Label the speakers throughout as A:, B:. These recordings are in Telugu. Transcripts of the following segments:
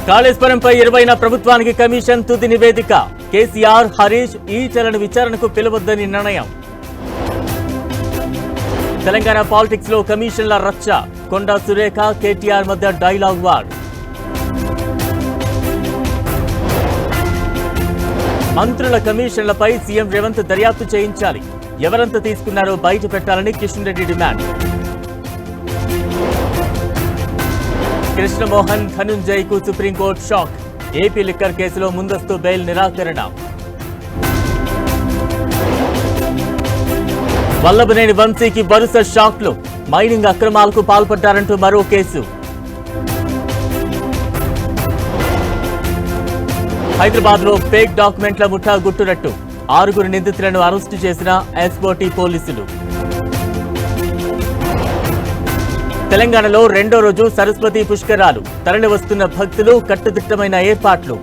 A: కాళేశ్వరంపై 20న ప్రభుత్వానికి కమిషన్ తుది నివేదిక. కేసీఆర్, హరీష్ ఈటెలను విచారణకు పిలవద్దని నిర్ణయం. తెలంగాణ పాలిటిక్స్ లో కమిషన్ల రచ్చ. కొండా సురేఖ, కేటీఆర్ మధ్య డైలాగ్ వార్. మంత్రుల కమిషన్లపై సీఎం రేవంత్ దర్యాప్తు చేయించాలి. ఎవరంతా తీసుకున్నారో బయట పెట్టాలని కిషన్ రెడ్డి డిమాండ్. కృష్ణమోహన్, ధనుంజయ్కు సుప్రీంకోర్టు షాక్. ఏపీ లిక్కర్ కేసులో ముందస్తు బెయిల్ నిరాకరణ. వల్లభనేని వంశీకి వరుస షాక్లు. మైనింగ్ అక్రమాలకు పాల్పడ్డారంటూ మరో కేసు. హైదరాబాద్ లో ఫేక్ డాక్యుమెంట్ల ముఠా గుట్టురట్టు. 6 నిందితులను అరెస్టు చేసిన ఎస్ఓటీ పోలీసులు. తెలంగాణలో రెండో రోజు సరస్వతి పుష్కరాలు. తరలి వస్తున్న భక్తులు, కట్టుదిట్టమైన ఏర్పాట్లు.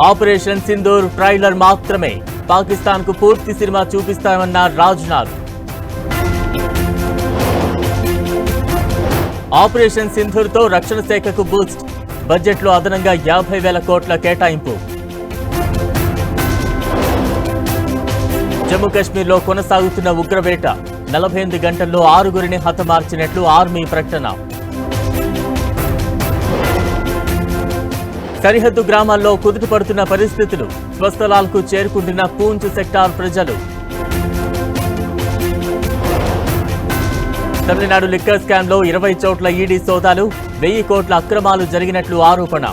A: ఆపరేషన్ సింధూర్ ట్రైలర్ మాత్రమే. పాకిస్తాన్ కు పూర్తి సినిమా చూపిస్తామన్న రాజ్నాథ్. ఆపరేషన్ సింధూర్ తో రక్షణ శాఖకు బూస్ట్. బడ్జెట్ లో అదనంగా 50,000 కోట్ల కేటాయింపు. జమ్మూ కశ్మీర్ లో కొనసాగుతున్న ఉగ్రవేట. 48 గంటల్లో 6 హతమార్చినట్లు ఆర్మీ ప్రకటన. సరిహద్దు గ్రామాల్లో కుదుటపడుతున్న పరిస్థితులు. స్వస్థలాలకు చేరుకుంటున్న పూంచ్ సెక్టార్ ప్రజలు. తమిళనాడు లిక్కర్ స్కామ్ లో 20 చోట్ల ఈడీ సోదాలు. 1000 కోట్ల అక్రమాలు జరిగినట్లు ఆరోపణ.